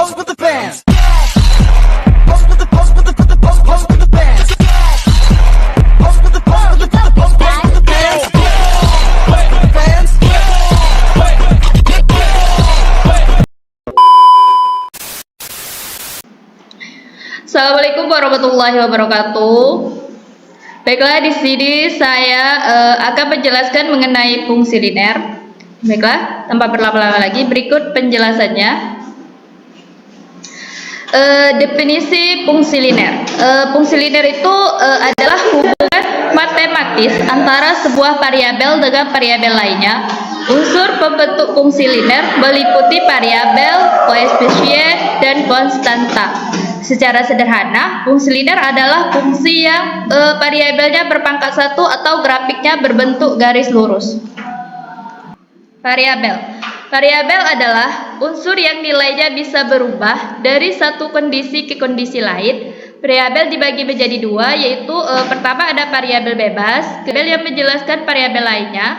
pose with the bands. Pose with the pose with the pose with the bands. Pose with the pose with the pose with the bands. Pose with the bands. Assalamualaikum warahmatullahi wabarakatuh. Baiklah, di sini saya akan menjelaskan mengenai fungsi linear. Baiklah, tanpa berlama-lama lagi, berikut penjelasannya. Definisi fungsi linear. Fungsi linear itu adalah hubungan matematis antara sebuah variabel dengan variabel lainnya. Unsur pembentuk fungsi linear meliputi variabel, koefisien, dan konstanta. Secara sederhana, fungsi linear adalah fungsi yang variabelnya berpangkat satu atau grafiknya berbentuk garis lurus. Variabel adalah unsur yang nilainya bisa berubah dari satu kondisi ke kondisi lain. Variabel dibagi menjadi dua, yaitu pertama ada variabel bebas, variabel yang menjelaskan variabel lainnya.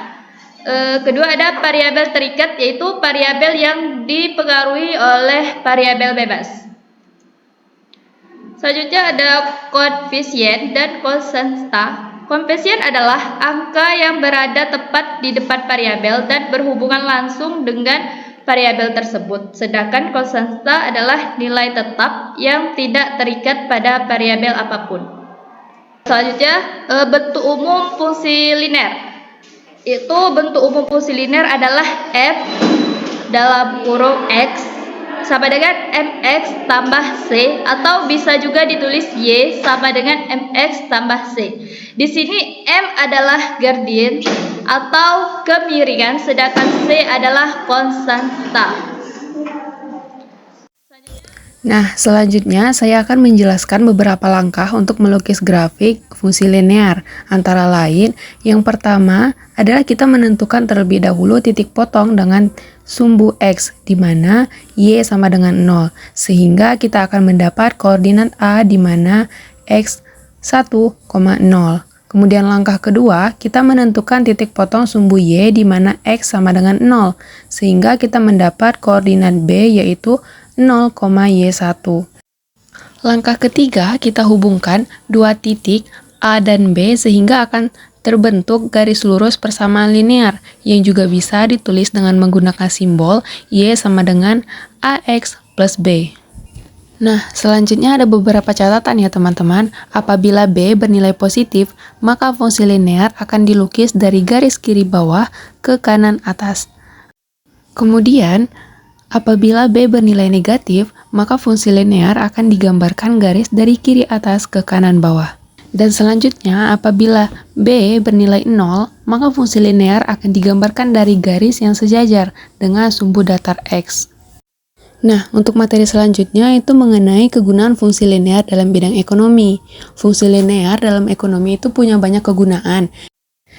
Kedua ada variabel terikat, yaitu variabel yang dipengaruhi oleh variabel bebas. Selanjutnya ada koefisien dan konstanta. Koefisien adalah angka yang berada tepat di depan variabel dan berhubungan langsung dengan variabel tersebut. Sedangkan konstanta adalah nilai tetap yang tidak terikat pada variabel apapun. Selanjutnya, bentuk umum fungsi linear. Bentuk umum fungsi linear adalah f dalam kurung x sama dengan mx tambah c, atau bisa juga ditulis y sama dengan mx tambah c. Di sini m adalah gradien atau kemiringan, sedangkan c adalah konstanta. Nah, selanjutnya saya akan menjelaskan beberapa langkah untuk melukis grafik fungsi linear. Antara lain, yang pertama adalah kita menentukan terlebih dahulu titik potong dengan sumbu x, di mana y sama dengan 0, sehingga kita akan mendapat koordinat a di mana x 1,0. Kemudian langkah kedua, kita menentukan titik potong sumbu y di mana x sama dengan 0, sehingga kita mendapat koordinat b yaitu 0,y1. Langkah ketiga, kita hubungkan dua titik A dan B sehingga akan terbentuk garis lurus persamaan linear yang juga bisa ditulis dengan menggunakan simbol Y sama dengan AX plus B. Nah, selanjutnya ada beberapa catatan ya teman-teman. Apabila B bernilai positif, maka fungsi linear akan dilukis dari garis kiri bawah ke kanan atas. Kemudian, apabila B bernilai negatif, maka fungsi linear akan digambarkan garis dari kiri atas ke kanan bawah. Dan selanjutnya, apabila B bernilai 0, maka fungsi linear akan digambarkan dari garis yang sejajar dengan sumbu datar X. Nah, untuk materi selanjutnya itu mengenai kegunaan fungsi linear dalam bidang ekonomi. Fungsi linear dalam ekonomi itu punya banyak kegunaan.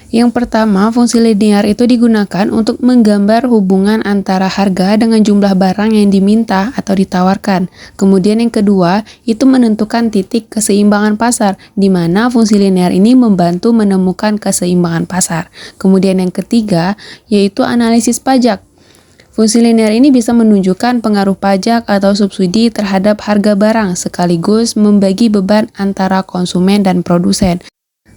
Yang pertama, fungsi linear itu digunakan untuk menggambar hubungan antara harga dengan jumlah barang yang diminta atau ditawarkan. Kemudian yang kedua, itu menentukan titik keseimbangan pasar, di mana fungsi linear ini membantu menemukan keseimbangan pasar. Kemudian yang ketiga, yaitu analisis pajak. Fungsi linear ini bisa menunjukkan pengaruh pajak atau subsidi terhadap harga barang, sekaligus membagi beban antara konsumen dan produsen.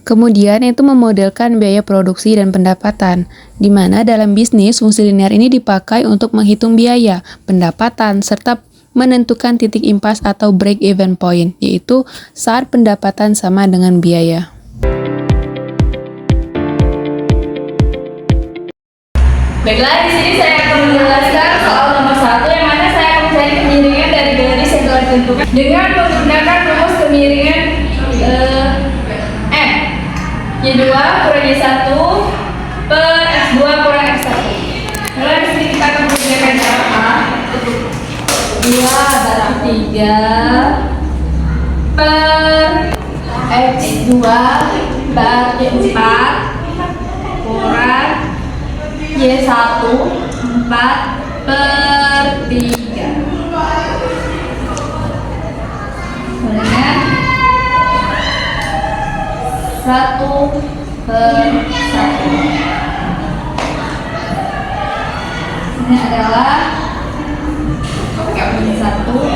Kemudian itu memodelkan biaya produksi dan pendapatan, di mana dalam bisnis fungsi linear ini dipakai untuk menghitung biaya, pendapatan, serta menentukan titik impas atau break-even point, yaitu saat pendapatan sama dengan biaya. Baiklah, di sini saya akan menjelaskan soal nomor 1, yang mana saya akan mencari kemiringan dari garis yang telah ditentukan dengan menggunakan rumus kemiringan M. Y2 kurang Y1 per X2 kurang X1. Lalu di sini kita akan menggunakan cara A. 2 barang 3 per X2 bagi 4 kurang Y1 4 per 3. Dengan 1 per 1. Ini adalah 1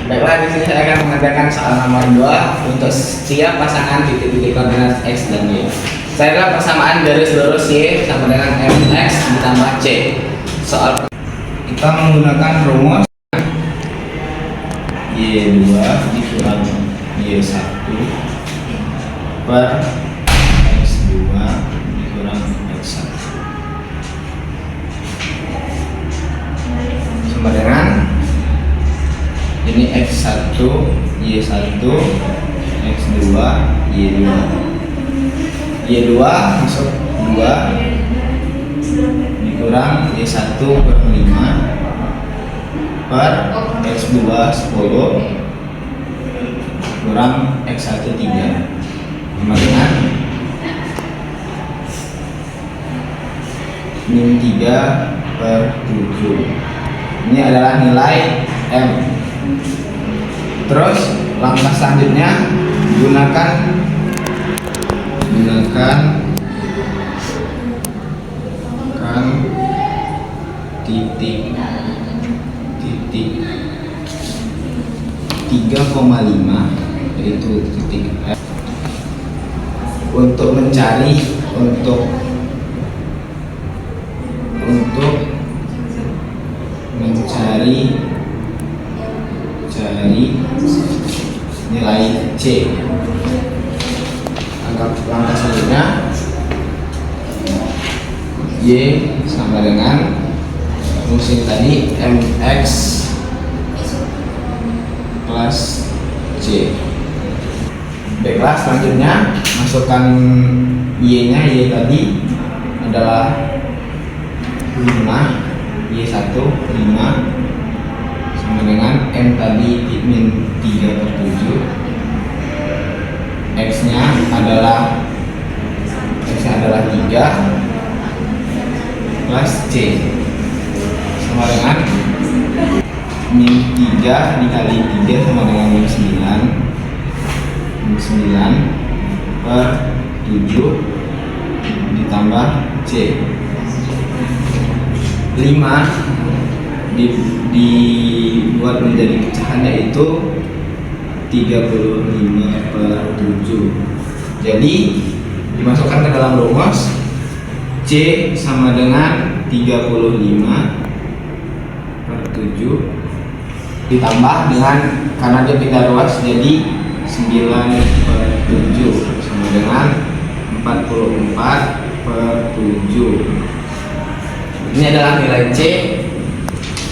Baiklah, di sini saya akan mengerjakan soal nomor 2 untuk setiap pasangan titik-titik koordinat X dan Y. Saya adalah persamaan garis lurus Y sama dengan MX ditambah C. Soal kita menggunakan rumus Y2 dikurang Y1 per X2 dikurang X1 sama dengan ini X1 Y1 X2 Y2. Y2 masuk 2 dikurang Y1 per 5 per X2 10 kurang X1 3 sama dengan min 3 per 7. Ini adalah nilai M. Terus langkah selanjutnya gunakan titik 3,5 yaitu titik F untuk mencari nilai C. Langkah selanjutnya Y sama dengan fungsi tadi MX plus C. Baiklah, selanjutnya masukkan Y nya. Y tadi adalah 5, Y1 5 sama dengan M tadi min 3 per 7. X nya adalah 3 plus C sama dengan min 3 dikali 3 sama dengan min 9 per 7 ditambah C. 5 dibuat menjadi pecahan yaitu 35 per 7. Jadi dimasukkan ke dalam rumus C sama dengan 35 per 7 ditambah dengan, karena dia pindah ruas jadi 9 per 7 sama dengan 44 per 7. Ini adalah nilai C.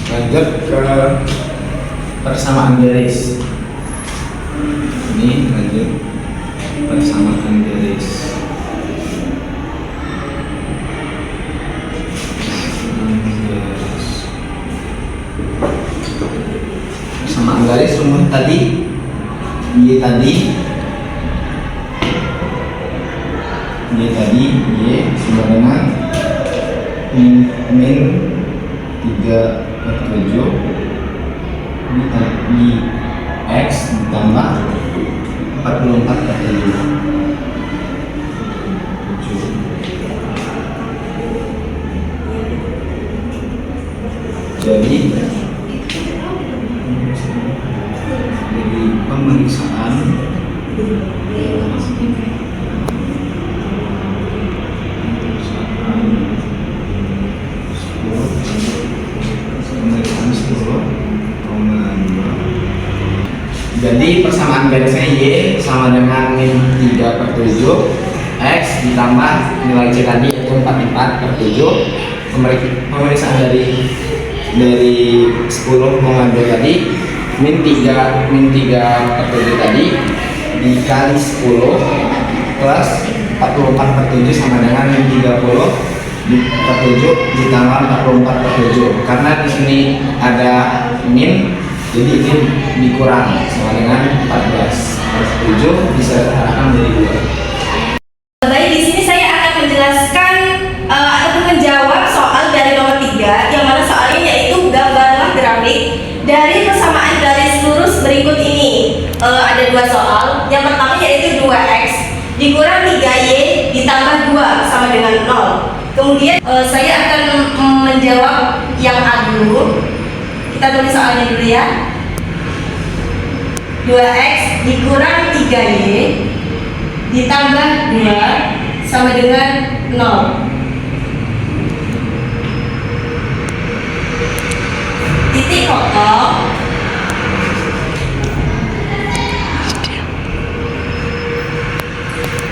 Lanjut ke persamaan garis. Ini lanjut persamaan garis. Persamaan garis rumus tadi Y sama dengan min 3 per 7 di X ditambah 44 per 7. Jadi pemeriksaan Jadi persamaan garisnya Y sama dengan min 3 per 7 X ditambah nilai C tadi yaitu 44 per 7. Pemeriksaan dari 10,2 tadi min 3 per 7 tadi dikali 10 plus 44 per 7 sama dengan min 30 per 7 ditambah 44 per 7. Karena di sini ada min, jadi ini dikurang sama dengan 14 per 7 bisa terarahkan menjadi 2. Baik, di sini saya akan menjelaskan ataupun menjawab soal dari nomor 3, yang mana soalnya yaitu gambarlah grafik dari persamaan garis lurus berikut ini. Ada 2 soal. Yang pertama yaitu 2x dikurang 3y ditambah 2 sama dengan 0. Kemudian saya akan menjawab yang A dulu. Kita tulis soalnya dulu ya. 2x dikurang 3y ditambah 2 sama dengan 0. Titik kosong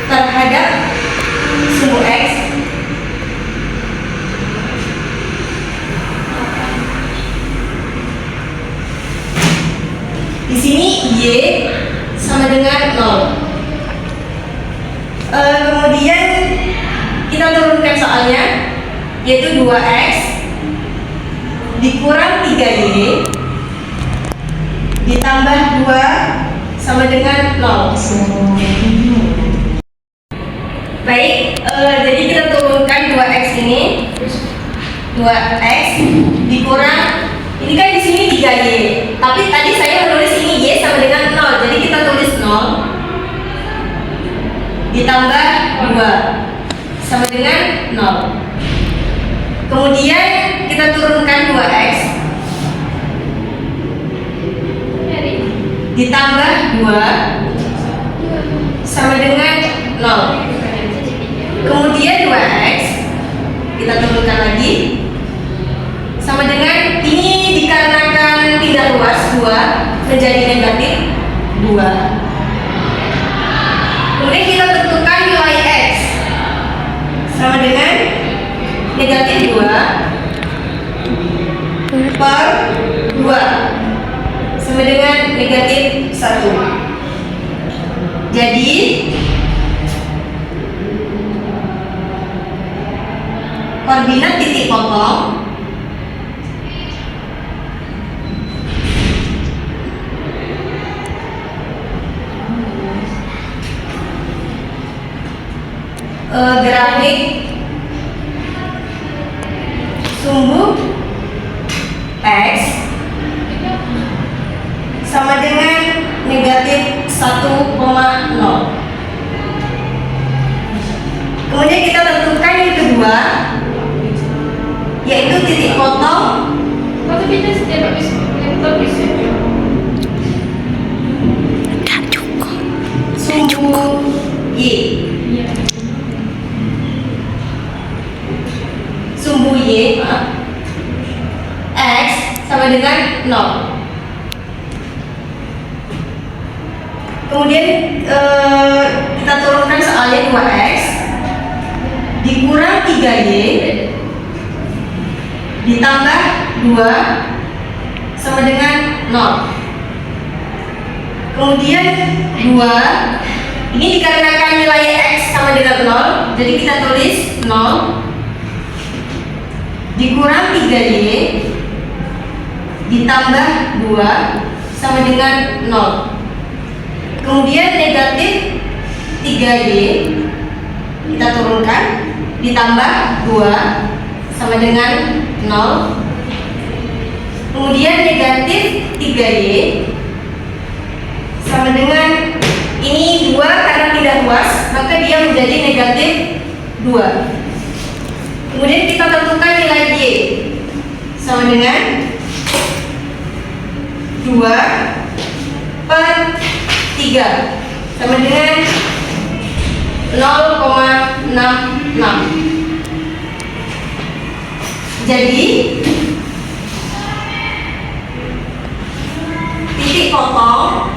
terhadap sumbu x di sini y sama dengan 0. Kemudian kita turunkan soalnya, yaitu 2x dikurang 3y ditambah 2 sama dengan 0. Baik, jadi kita turunkan 2x ini, 2x dikurang, ini kan di sini 3y, tapi tadi saya menulis ini y sama dengan 0, jadi kita tulis 0 ditambah 2 sama dengan 0. Kemudian kita turunkan 2x ditambah 2 sama dengan 0. Kemudian 2x kita turunkan lagi sama dengan, ini dikarenakan pindah luas 2 menjadi negatif 2. Kemudian kita tentukan nilai x sama dengan negatif 2 per 2 sama dengan negatif 1. Jadi koordinat titik potong grafik sumbu x sama dengan negatif 1,0. Kemudian kita tentukan yang kedua, yaitu titik potong sumbu y. Sumbu y x sama dengan 0. Kemudian kita turunkan soalnya 2x dikurang 3y ditambah 2 sama dengan 0. Kemudian 2 ini dikarenakan nilai x sama dengan 0, jadi kita tulis 0 dikurang 3y ditambah 2 sama dengan 0. Kemudian negatif 3y kita turunkan ditambah 2 sama dengan 0. Kemudian negatif 3y sama dengan, ini 2 karena tidak luas maka dia menjadi negatif 2. Kemudian kita tentukan nilai y sama dengan 2 per 3 sama dengan 0,66. Jadi titik potong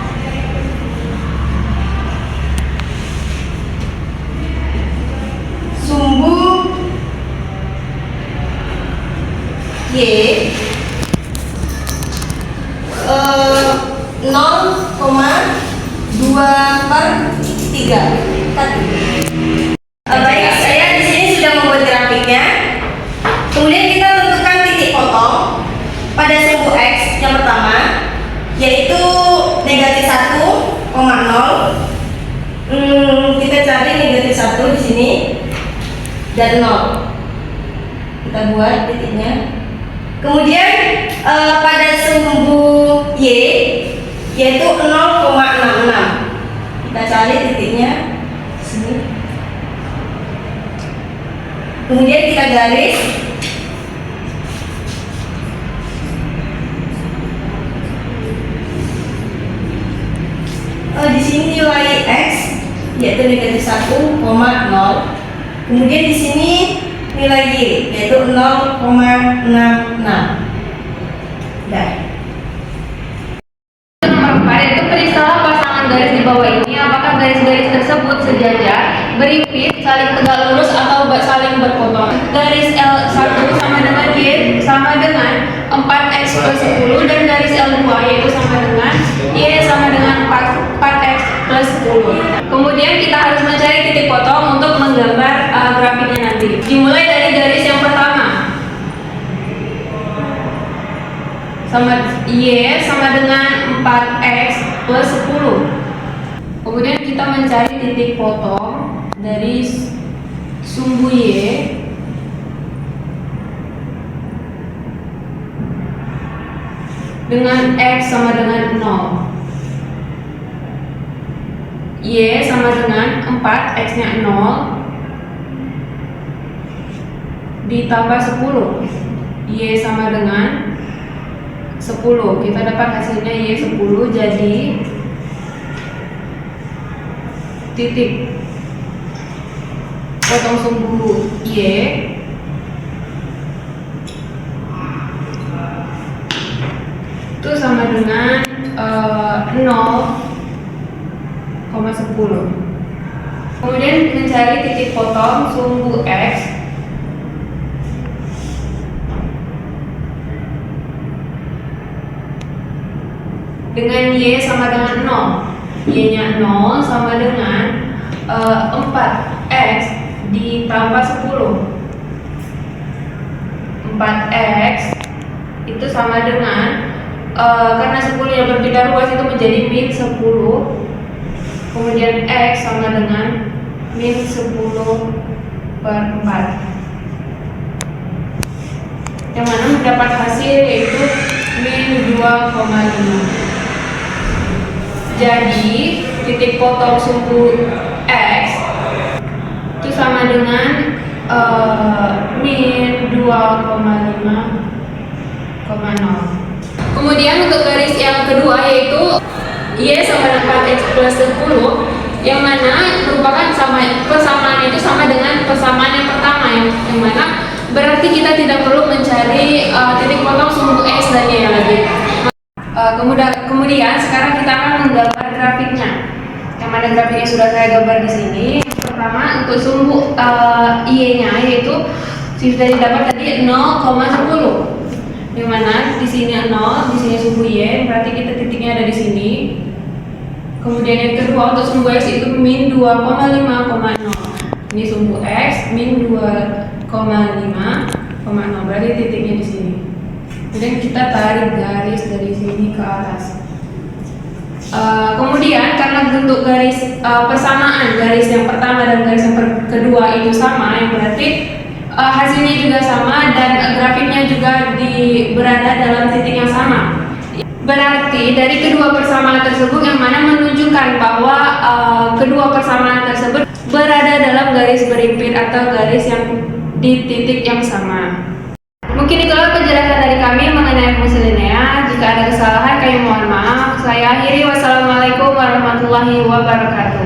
sumbu y 0,2 per 3. Baik, saya di sini sudah membuat grafiknya. Kemudian kita tentukan titik potong pada sumbu x yang pertama, yaitu negatif 1,0. Kita cari negatif 1 di sini dan 0. Kita buat titiknya. Kemudian pada sumbu y yaitu 0,66. Kita cari titiknya di sini. Kemudian kita garis. negatif 1,0. Kemudian di sini nilai Y yaitu 0,66. Dah. Nomor 4 itu periksalah pasangan garis di bawah ini apakah garis-garis tersebut sejajar, berimpit, saling tegak lurus atau saling berpotong. Garis L1 sama dengan Y sama dengan 4x plus 10 dan garis L2 yaitu sama dengan Y sama dengan 4x plus 10. Kemudian kita harus mencari titik potong untuk menggambar grafiknya nanti. Dimulai dari garis yang pertama. Y sama dengan 4x plus 10. Kemudian kita mencari titik potong dari sumbu Y dengan x sama dengan 0. Y sama dengan 4, x-nya 0 ditambah 10. Y sama dengan 10. Kita dapat hasilnya Y 10, jadi titik potong sumbu Y itu sama dengan 0,10. Kemudian mencari titik potong sumbu X dengan Y sama dengan 0. Y nya 0 sama dengan 4x ditambah 10. 4x itu sama dengan karena 10 yang berbeda ruas itu menjadi min 10. Kemudian x sama dengan min 10 per 4, yang mana mendapat hasil yaitu min 2,5. Jadi titik potong sumbu X itu sama dengan min 2,5,0. Kemudian untuk garis yang kedua yaitu Y sama dengan 4x plus 10, yang mana merupakan persamaan itu sama dengan persamaan yang pertama, yang mana berarti kita tidak perlu mencari titik potong sumbu X dan Y lagi. Kemudian sekarang kita akan menggambar grafiknya, yang mana grafiknya sudah saya gambar di sini. Yang pertama untuk sumbu Y-nya yaitu sudah didapat tadi 0,10, yang mana di sini 0, di sini sumbu Y, berarti kita titiknya ada di sini. Kemudian yang kedua untuk sumbu X itu min 2,5,0. Ini sumbu X min 2,5,0, berarti titiknya di sini. Kemudian kita tarik garis dari sini ke atas. Kemudian karena bentuk garis persamaan garis yang pertama dan garis yang kedua itu sama, yang berarti hasilnya juga sama dan grafiknya juga berada dalam titik yang sama. Berarti dari kedua persamaan tersebut yang mana menunjukkan bahwa kedua persamaan tersebut berada dalam garis berimpit atau garis yang di titik yang sama. Mungkin itulah penjelasan dari kami mengenai fungsi linear. Jika ada kesalahan kami mohon maaf. Saya akhiri, wassalamualaikum warahmatullahi wabarakatuh.